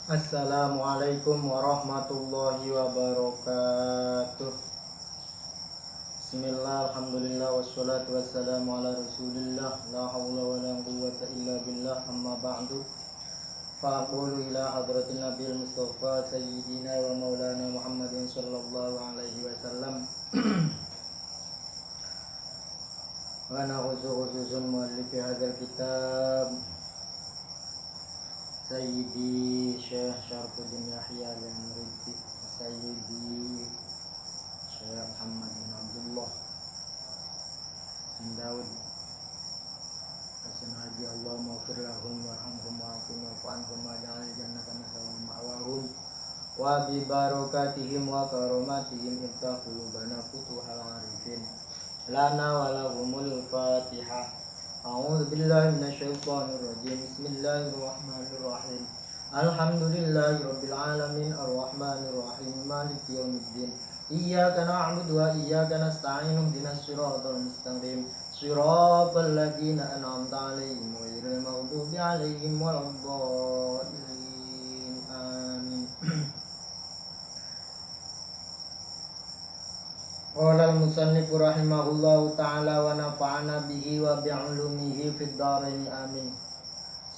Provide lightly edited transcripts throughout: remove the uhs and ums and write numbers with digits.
Assalamualaikum warahmatullahi wabarakatuh. Bismillah, alhamdulillah, wassalatu wassalamu ala rasulillah. La hawla wa la quwwata illa billah, amma ba'du. Fa'aqulu ila hadratin nabiyil mustafa sayyidina wa maulana Muhammadin sallallahu alaihi wasallam. Wa na'udzu khususun muallifi hadzal kitab Sayyidi Syekh Syarfuddin Yahya al-Muridi, Sayyidi Syekh Muhammad bin Abdullah bin Daud As-Sunaji. Allahumma ighfir lahum warhamhum wa'afihim wa'fu anhum waj'al jannata ma'wahum wa bi barakatihim wa karamatihim iftah qulubana futuhal arifin lana wa lahumul Fatihah. A'udzu billahi minasyaitonir rajim. Bismillahirrahmanirrahim. Alhamdulillahirabbil alamin arrahmanir rahim maliki yaumiddin. Iyyaka na'budu wa iyyaka nasta'in ihdinas siratal mustaqim siratal ladzina an'amta 'alaihim ghairil maghdubi 'alaihim waladdallin. Amin. Qala al-musannif rahimahullahu ta'ala wa nafa'ana bihi wa bi'ulumihi fid dharain amin.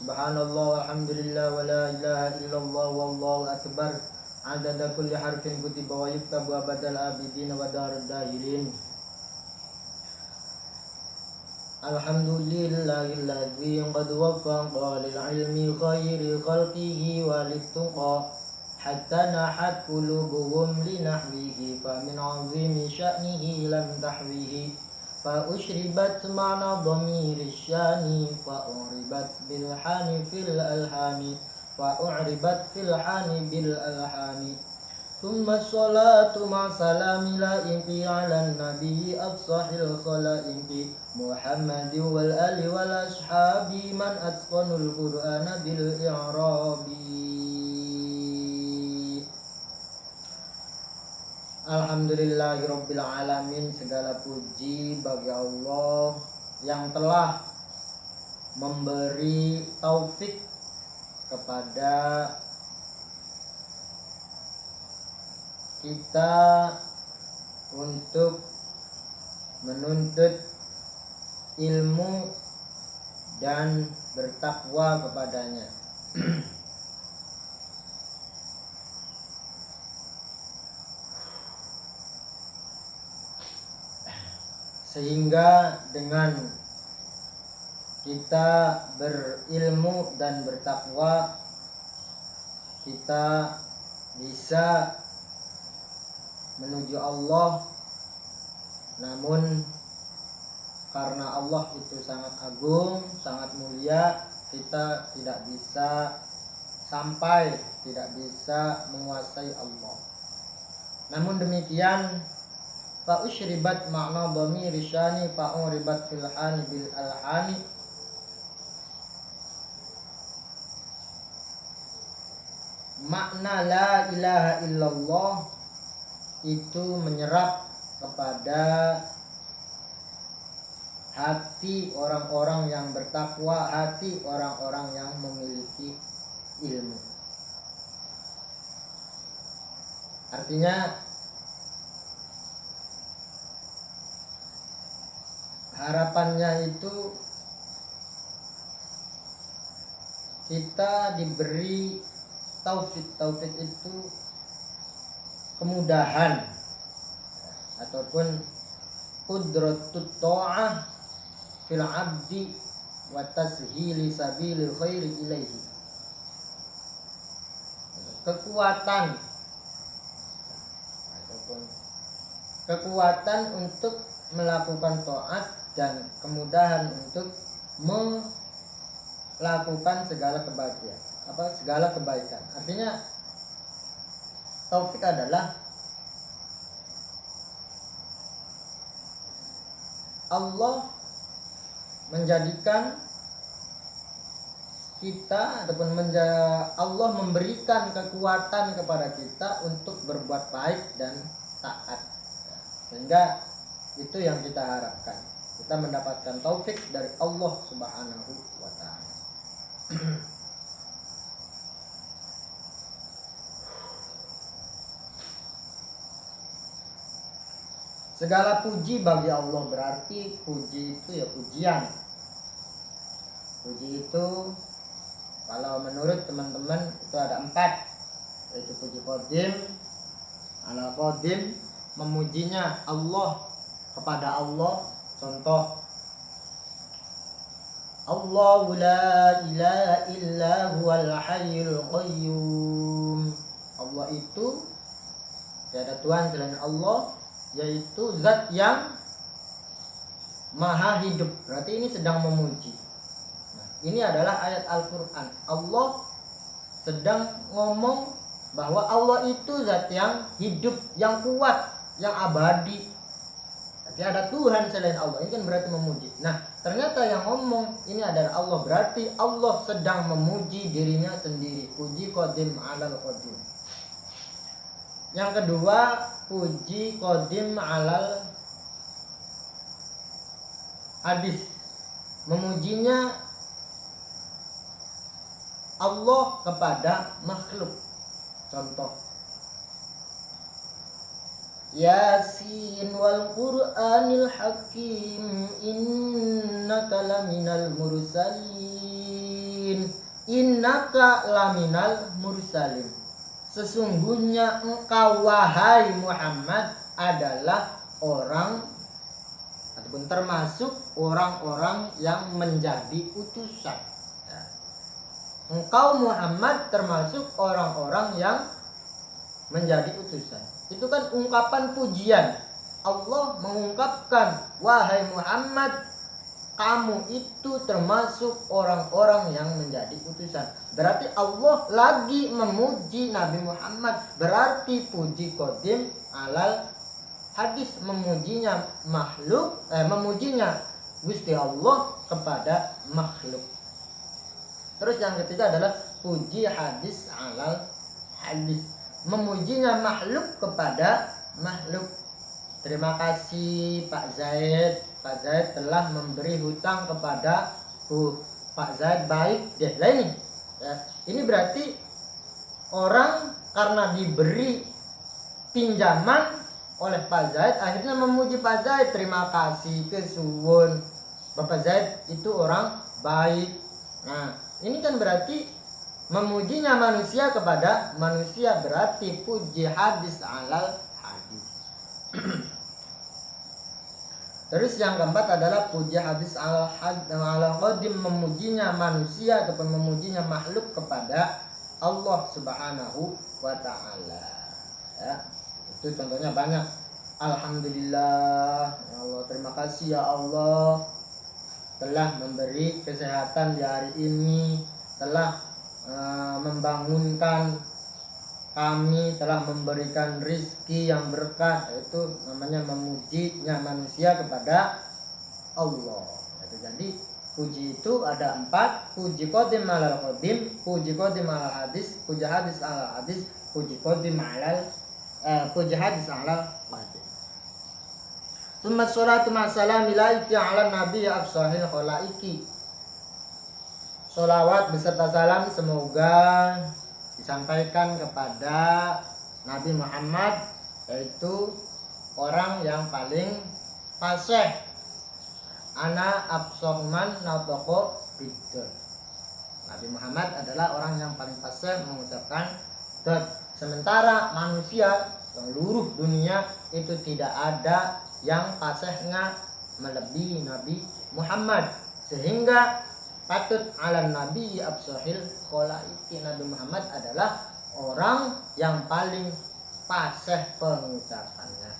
Subhanallah walhamdulillah wa la ilaha illallah wallahu akbar. Adada kulli harfin kutiba wa yuktabu abadal abidin wa darud dahirin. Alhamdulillahilladzi qad waffaqa lil ilmi khairi khalqihi wa littuqa hatta nahat qulubuhum linahwihi fa min azimi sya'nihi lam tahwihi fa ushribat ma'na dhamiri syani fa uribat bil hani fil alhani fa uribat fil hani bil alhani thumma sholatu ma salami la'iqi ala nabi afsahil khalaiqi Muhammadin wal ali wal ashabi man atqanul qur'ana bil i'rabi. Alhamdulillahirabbil alamin. Segala puji bagi Allah yang telah memberi taufik kepada kita untuk menuntut ilmu dan bertakwa kepadanya. Sehingga dengan kita berilmu dan bertakwa, kita bisa menuju Allah. Namun karena Allah itu sangat agung, sangat mulia, kita tidak bisa sampai, tidak bisa menguasai Allah. Namun demikian, fa usyribat ma'na dhamiri syani fa uribat fil hani bil alhani. Makna la ilaha illallah itu menyerap kepada hati orang-orang yang bertakwa, hati orang-orang yang memiliki ilmu. Artinya harapannya itu kita diberi taufik. Taufik itu kemudahan ataupun qudratut ta'ah fil abdi wa tashili sabilil khairi ilaihi. Kekuatan ataupun kekuatan untuk melakukan taat dan kemudahan untuk melakukan segala kebaikan. Artinya taufik adalah Allah menjadikan kita ataupun Allah memberikan kekuatan kepada kita untuk berbuat baik dan taat. Sehingga itu yang kita harapkan. Kita mendapatkan taufik dari Allah Subhanahu wa ta'ala. Segala puji bagi Allah, berarti puji itu ya pujian. Puji itu kalau menurut teman-teman itu ada 4, yaitu puji qadim, ala qadim, memujinya Allah kepada Allah. Contoh, Allahu la ilaha illa huwal hayyul qayyum. Allah itu tiada Tuhan selain Allah, yaitu zat yang maha hidup. Berarti ini sedang memuji. Nah, ini adalah ayat Al-Quran. Allah sedang ngomong bahwa Allah itu zat yang hidup, yang kuat, yang abadi. Berarti ada Tuhan selain Allah. Ini kan berarti memuji. Nah, ternyata yang ngomong ini adalah Allah. Berarti Allah sedang memuji dirinya sendiri. Puji qadim alal qadim. Yang kedua, puji qadim alal hadis. Memujinya Allah kepada makhluk. Contoh, Yasin wal Qur'anil Hakim innaka laminal mursalin. Innaka laminal mursalin. Sesungguhnya engkau wahai Muhammad adalah orang ataupun termasuk orang-orang yang menjadi utusan. Ya. Engkau Muhammad termasuk orang-orang yang menjadi utusan. Itu kan ungkapan pujian. Allah mengungkapkan, wahai Muhammad, kamu itu termasuk orang-orang yang menjadi utusan. Berarti Allah lagi memuji Nabi Muhammad. Berarti puji qadim alal hadis, memujinya makhluk, memujinya Gusti Allah kepada makhluk. Terus yang ketiga adalah puji hadis alal hadis, memujinya makhluk kepada makhluk. Terima kasih Pak Zaid. Pak Zaid telah memberi hutang kepada Pak Zaid baik deh lah ini. Ya, ini berarti orang karena diberi pinjaman oleh Pak Zaid akhirnya memuji Pak Zaid. Terima kasih kesuwun, Bapak Zaid itu orang baik. Nah, ini kan berarti memujinya manusia kepada manusia, berarti puji hadis alal hadis. Terus yang keempat adalah puji hadis ala qadim, memujinya manusia ataupun memujinya makhluk kepada Allah Subhanahu wa taala. Ya, itu contohnya banyak. Alhamdulillah, ya Allah, terima kasih ya Allah telah memberi kesehatan di hari ini, telah membangunkan kami, telah memberikan rizki yang berkah. Itu namanya memujinya manusia kepada Allah. Jadi puji itu ada 4, puji qadim alal qadim, puji qadim alal hadis, puji hadis alal hadis, puji qadim alal puji hadis alal qadim. Tsumma sholatu ma'assalami laiki ala nabi afsahil khalaiki. Sholawat beserta salam semoga disampaikan kepada Nabi Muhammad, yaitu orang yang paling fasih. Ana absohman natoko bidot. Nabi Muhammad adalah orang yang paling fasih mengucapkan dot. Sementara manusia seluruh dunia itu tidak ada yang fasihnya melebihi Nabi Muhammad, sehingga patut ala nabi absahil khalaiki. Nabi Muhammad adalah orang yang paling fasih pengucapannya.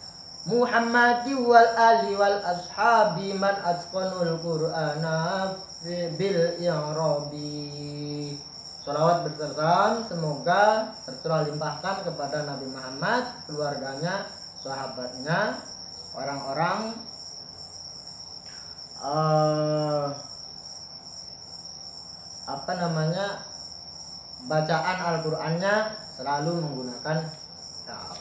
Muhammadi wal ali wal ashabi man atqanul qur'ana bil i'rabi. Sholawat berserta semoga tercurah limpahkan kepada Nabi Muhammad, keluarganya, sahabatnya, orang-orang bacaan Al-Qur'annya selalu menggunakan ta'awud.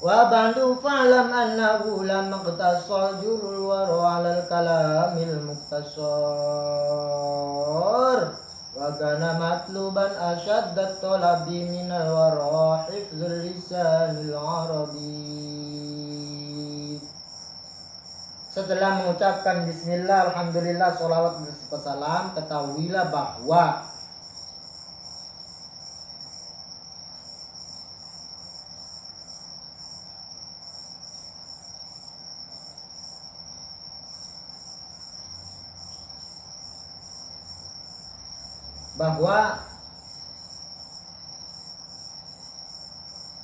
Wa bandu fa'lam annahu lam maqtasal jurul wara 'alal kalamil muqtasar wa wa kana matluban asyaddat talabi minal wara hifdzul lisanil arabi. Setelah mengucapkan bismillah, alhamdulillah, sholawat bersalam, ketahuilah bahwa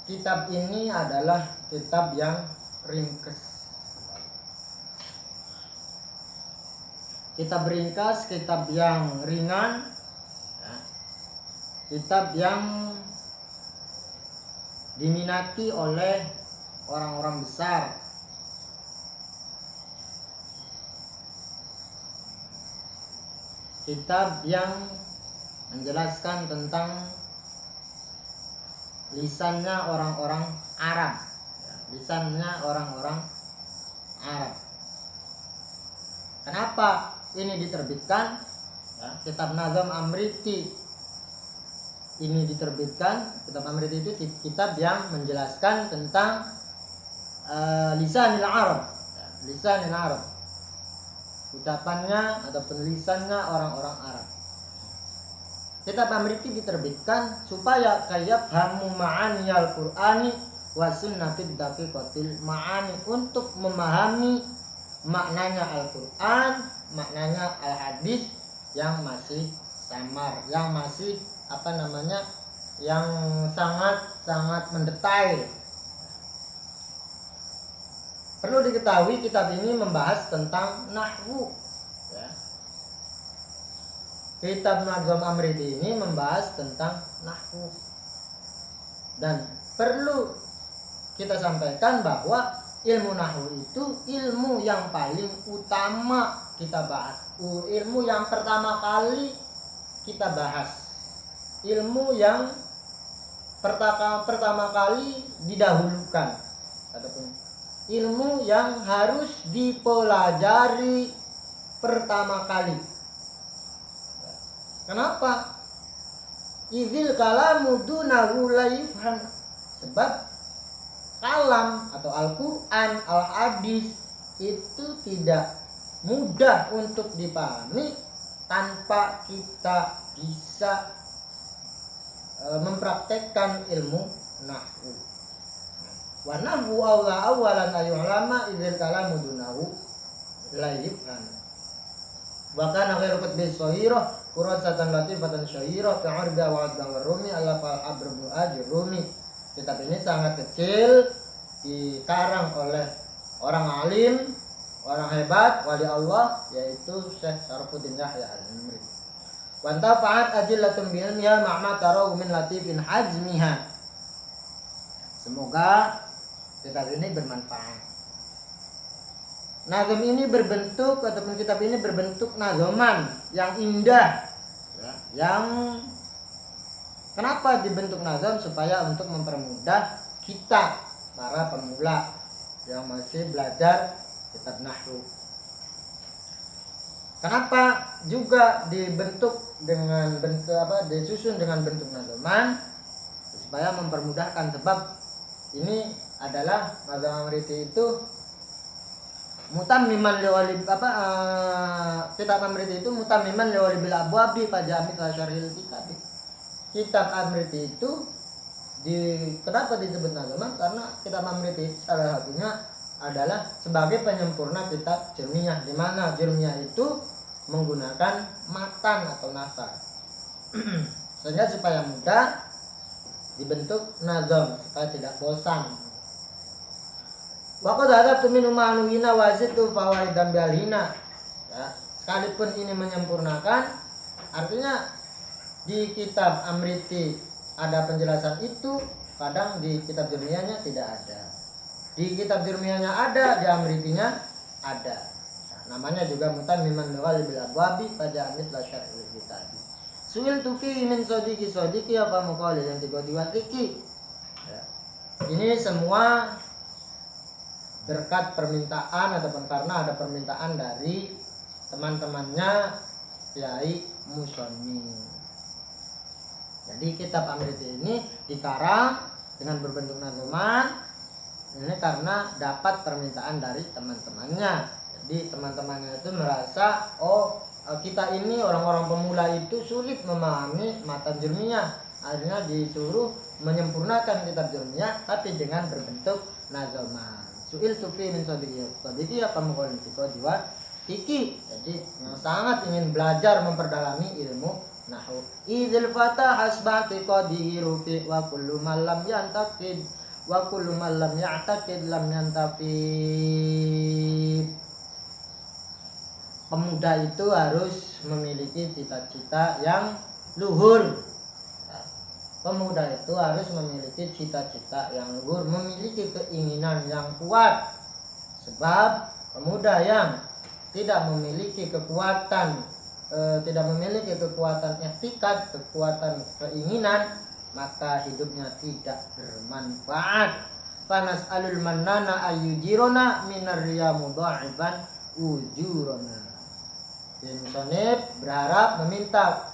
kitab ini adalah kitab yang ringkas. Kitab ringkas, kitab yang ringan, kitab yang diminati oleh orang-orang besar. Kitab yang menjelaskan tentang lisannya orang-orang Arab, lisannya orang-orang Arab. Kenapa ini diterbitkan? Kitab Nazm Amriti ini diterbitkan. Kitab Amriti itu kitab yang menjelaskan tentang lisanil Arab, lisanil Arab, ucapannya atau penulisannya orang-orang Arab. Kitab Amriti diterbitkan supaya yafhamu ma'ani al-Qur'ani wa sunnatid daqiqatil ma'ani, untuk memahami maknanya Al-Qur'an, maknanya al-hadis yang masih samar, yang masih yang sangat mendetail. Perlu diketahui kitab ini membahas tentang nahwu. Kitab Nazm Amriti ini membahas tentang nahwu. Dan perlu kita sampaikan bahwa ilmu nahwu itu ilmu yang paling utama kita bahas. Ilmu yang pertama kali kita bahas. Ilmu yang pertama kali didahulukan. Ataupun ilmu yang harus dipelajari pertama kali. Kenapa? Izil kalamu dunahu la yufham. Sebab kalam atau Al-Quran, Al-Hadis itu tidak mudah untuk dipahami tanpa kita bisa mempraktekkan ilmu nahwu. Wa nahwu awalan ayyu'lama izil kalamu dunahu la yufham. Wa kana khairu qutbi shahirah Qurasatan latifatan syairah ka'arba wa adban warumi ala fal-abr ibn Ajrumi. Kitab ini sangat kecil, dikarang oleh orang alim, orang hebat, wali Allah, yaitu Syekh Syarfuddin Yahya Al-Imri. Wa antafa'at ajillatun bi'ilmiha ma'ma tarahu min latifin hajmiha. Semoga kitab ini bermanfaat. Nazm ini berbentuk, ataupun kitab ini berbentuk nazoman yang indah, yang kenapa dibentuk nazm? Supaya untuk mempermudah kita para pemula yang masih belajar kitab nahwu. Kenapa juga dibentuk dengan disusun dengan bentuk nazoman? Supaya mempermudahkan, sebab ini adalah Nazm Amriti itu mutammiman liwali kitab Amriti itu mutammiman liwali bil abwabi fajamit la syarhil kitab. Kitab Amriti itu kenapa disebut nazaman? Karena kitab Amriti salah satunya adalah sebagai penyempurna kitab Jurmiyah, di mana Jurmiyah itu menggunakan matan atau nasar. Sehingga supaya mudah dibentuk nazam, supaya tidak bosan. Waqad hadatu min ma'nuhina wazitu fawaidan bialhina. Sekalipun ini menyempurnakan, artinya di kitab Amriti ada penjelasan itu, kadang di kitab Jurmiyahnya tidak ada. Di kitab Jurmiyahnya ada, di Amritinya ada. Namanya juga mutammiman liwali bil abwabi pada amit la syar'il kitab. Suil tufi min sodiki apa muqalil yang tiba-tiba. Ini semua berkat permintaan ataupun karena ada permintaan dari teman-temannya Kiai Musoni. Jadi kitab Amriti ini dikarang dengan berbentuk nazuman ini karena dapat permintaan dari teman-temannya. Jadi teman-temannya itu merasa kita ini orang-orang pemula itu sulit memahami matan jurmiyah, akhirnya disuruh menyempurnakan kitab jurmiyah tapi dengan berbentuk nazuman. Su'il tufi min sadiqi apa maqalin fiqh Kiki, jadi yang sangat ingin belajar memperdalami ilmu nahwu. Idzil fata hasbati qadiru fi wa kullu man lam yantaqid wa kullu man lam ya'taqid lam yantafi. Pemuda itu harus memiliki cita-cita yang luhur. Pemuda itu harus memiliki cita-cita yang luhur, memiliki keinginan yang kuat. Sebab pemuda yang tidak memiliki kekuatan etikat, kekuatan keinginan, maka hidupnya tidak bermanfaat. Fanas alul manana ayyujirona minar riya mudha'ifan ujurona. Musonib berharap meminta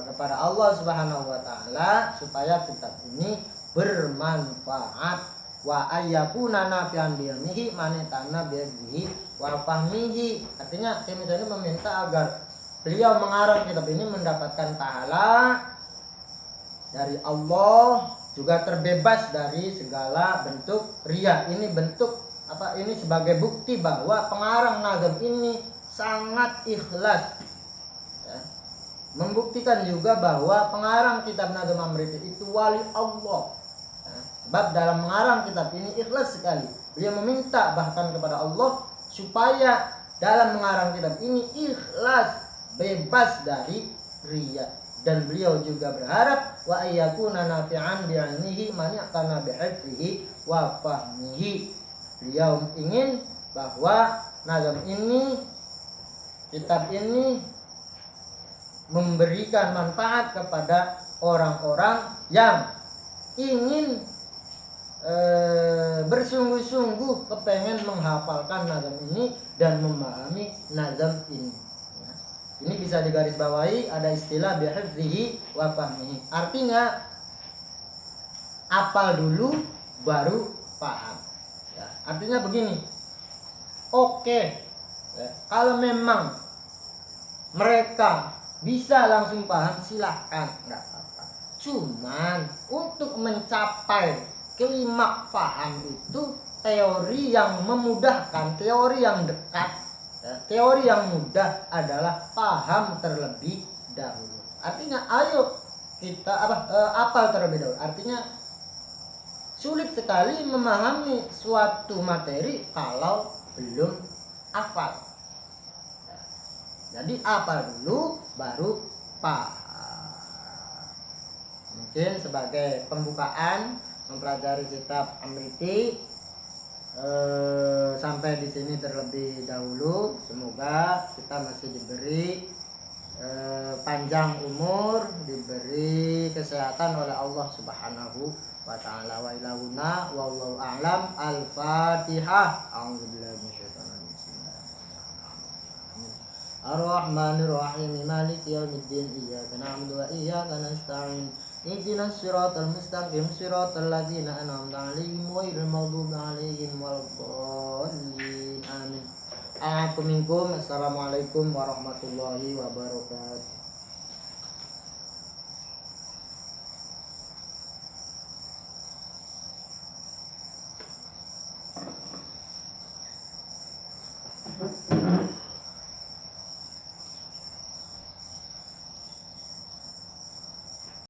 kepada Allah Subhanahu wa taala supaya kitab ini bermanfaat wa ayyakuna nafi'an bi ilmihi manitana bihi wa fahmihi. Artinya Syekh ini meminta agar beliau mengarang kitab ini mendapatkan pahala dari Allah, juga terbebas dari segala bentuk riya. Ini bentuk apa? Ini sebagai bukti bahwa pengarang nazam ini sangat ikhlas. Ya. Membuktikan juga bahwa pengarang kitab Nazm Amriti itu wali Allah. Ya. Sebab dalam mengarang kitab ini ikhlas sekali. Dia meminta bahkan kepada Allah supaya dalam mengarang kitab ini ikhlas, bebas dari riya. Dan beliau juga berharap wa ayyakuna nafi'an bi'ilmihi man ya'tana bi'ilmihi wa fahmihi. Beliau ingin bahwa nazam ini, kitab ini memberikan manfaat kepada orang-orang yang ingin bersungguh-sungguh kepengen menghafalkan nazam ini dan memahami nazam ini. Ini bisa digarisbawahi, ada istilah bihifzihi wa fahmihi. Artinya apal dulu baru paham. Ya, artinya begini. Oke. Ya, kalau memang mereka bisa langsung paham silahkan, enggak apa-apa. Cuman untuk mencapai klimaks paham itu teori yang memudahkan, teori yang dekat. Teori yang mudah adalah paham terlebih dahulu. Artinya ayo kita apal terlebih dahulu. Artinya sulit sekali memahami suatu materi kalau belum hafal. Jadi apal dulu baru paham. Mungkin sebagai pembukaan mempelajari kitab Amriti sampai di sini terlebih dahulu. Semoga kita masih diberi panjang umur, diberi kesehatan oleh Allah Subhanahu wa taala. Wa ilahuna wallahu a'lam. Al-Fatihah. A'udzubillahi minasyaitonir rajim. Ar-Rahmanir Rahim. Maliki yaumiddin. Iyyaka na'budu wa iyyaka nasta'in. Ihdinas siratal mustaqim siratal ladzina an'amta 'alaihim ghairil maghdubi 'alaihim waladdallin. Amin. Assalamualaikum warahmatullahi wabarakatuh.